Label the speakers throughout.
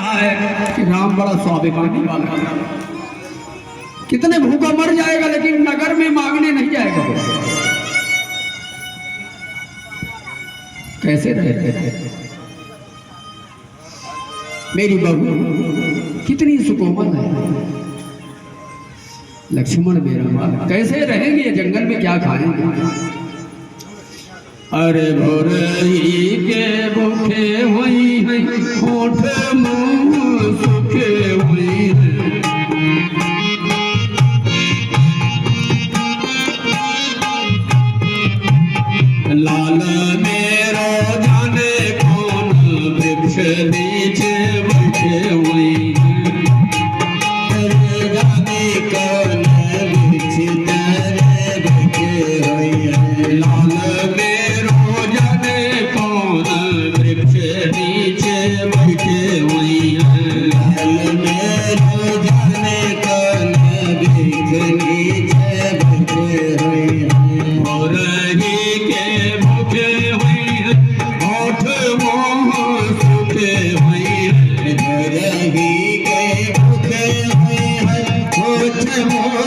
Speaker 1: रहा है कि राम बड़ा स्वाभिमानी वाला है, कितने भूखा मर जाएगा लेकिन नगर में मांगने नहीं जाएगा। कैसे रहे मेरी बहू कितनी सुकोमल है, लक्ष्मण मेरा माल कैसे रहेंगे, जंगल में क्या खाएंगे। अरे भोरही के भूखे हुई हैं, होठ मुंह सूखे हुई हैं। लाल मेरो जाने कौन वृक्ष नीचे बैठे हुई हैं। जाने कौन वृक्ष तेरे बैठे हुई हैं। लाल मेरो जाने कौन वृक्ष नीचे बैठे हुई हैं। लाल मेरो जाने कौन वृक्ष नीचे बैठे हुई हैं। और ही के भूखे हुई हैं, होठ मोह सूखे हुई हैं। रही के भूखे हुई हैं, होठ मोह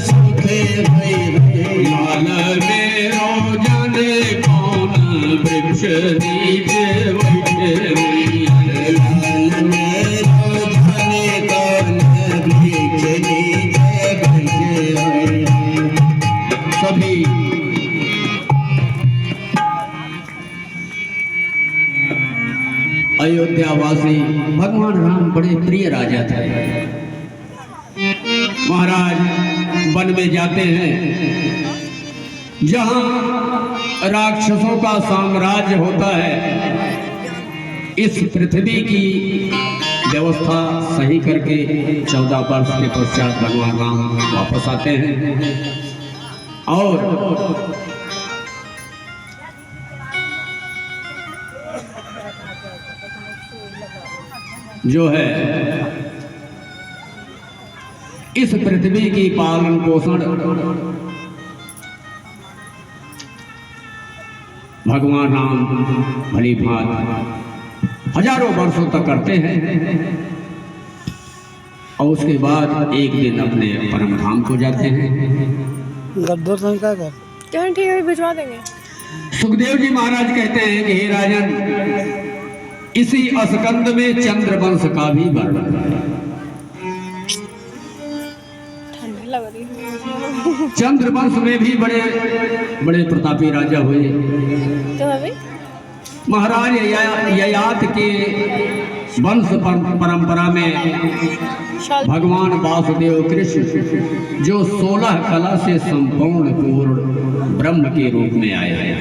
Speaker 1: सूखे हुई हैं। लाल मेरो जाने कौन वृक्ष नीचे बैठे हुई हैं। लाल मेरो जाने कौन वृक्ष नीचे बैठे हुई हैं। सभी अयोध्यावासी भगवान राम बड़े प्रिय राजा थे। महाराज वन में जाते हैं जहां राक्षसों का साम्राज्य होता है, इस पृथ्वी की व्यवस्था सही करके 14 वर्ष के पश्चात भगवान राम वापस आते हैं और जो है इस पृथ्वी की पालन पोषण भगवान राम भली भांति हजारों वर्षों तक करते हैं और उसके बाद एक दिन अपने परम धाम को जाते हैं।
Speaker 2: क्या ठीक है, भिजवा देंगे।
Speaker 1: सुखदेव जी महाराज कहते हैं कि हे राजन, इसी अस्कंद में चंद्रवंश का भी वर्णन है। चंद्रवंश में भी बड़े बड़े प्रतापी राजा हुए।
Speaker 2: तो अभी
Speaker 1: महाराज ययाति के वंश परंपरा में भगवान वासुदेव कृष्ण जो 16 कला से संपूर्ण पूर्ण ब्रह्म के रूप में आए हैं।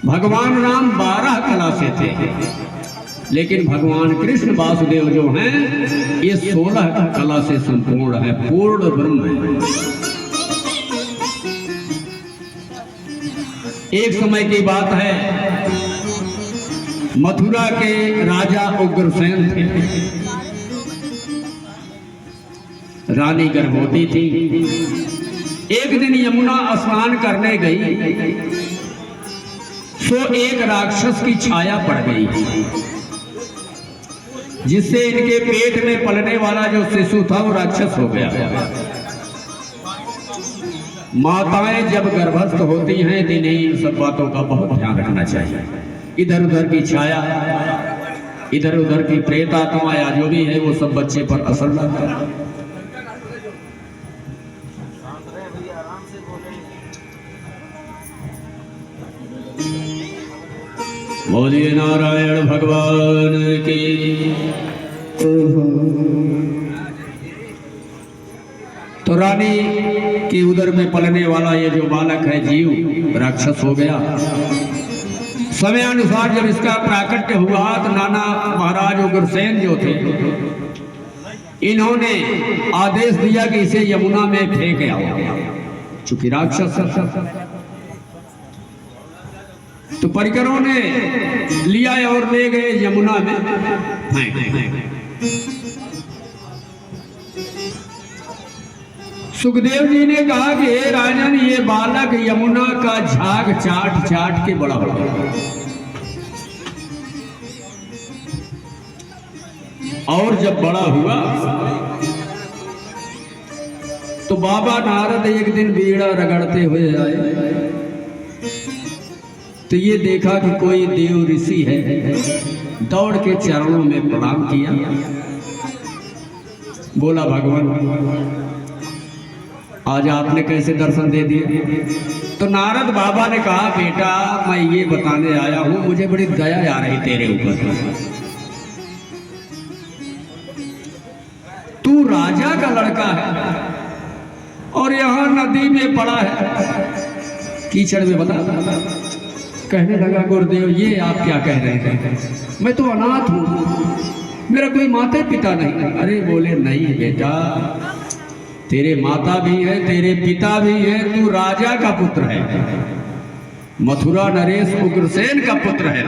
Speaker 1: भगवान राम 12 कला से थे, लेकिन भगवान कृष्ण वासुदेव जो हैं ये 16 कला से संपूर्ण है, पूर्ण ब्रह्म है। एक समय की बात है, मथुरा के राजा उग्रसेन थे, रानी गर्भवती थी। एक दिन यमुना स्नान करने गई तो एक राक्षस की छाया पड़ गई, जिससे इनके पेट में पलने वाला जो शिशु था वो राक्षस हो गया। माताएं जब गर्भस्थ होती हैं तो इन्हें इन सब बातों का बहुत ध्यान रखना चाहिए। इधर उधर की छाया, इधर उधर की प्रेत आत्मा या जो भी है वो सब बच्चे पर असर डालता है। बोलिए नारायण भगवान की। तो रानी के उदर में पलने वाला ये जो बालक है जीव राक्षस हो गया। समय अनुसार जब इसका प्राकट्य हुआ तो नाना महाराज उग्रसेन जो थे इन्होंने आदेश दिया कि इसे यमुना में फेंक आओ, चूंकि राक्षस। तो परिकरों ने लिया और ले गए यमुना में फेंक। सुखदेव जी ने कहा कि हे राजन, ये बालक यमुना का झाग चाट चाट के बड़ा हो गया। और जब बड़ा हुआ तो बाबा नारद एक दिन बीड़ा रगड़ते हुए आए, तो ये देखा कि कोई देव ऋषि है, दौड़ के चरणों में प्रणाम किया, बोला भगवान आज आपने कैसे दर्शन दे दिए। तो नारद बाबा ने कहा बेटा मैं ये बताने आया हूं, मुझे बड़ी दया आ रही तेरे ऊपर। तू राजा का लड़का है और यहाँ नदी में पड़ा है, कीचड़ में बता। कहने लगा गुरुदेव ये आप क्या कह रहे हैं, मैं तो अनाथ हूँ, मेरा कोई माता पिता नहीं। अरे बोले नहीं बेटा, तेरे माता भी है, तेरे पिता भी है, तू राजा का पुत्र है, मथुरा नरेश उग्रसेन का पुत्र है।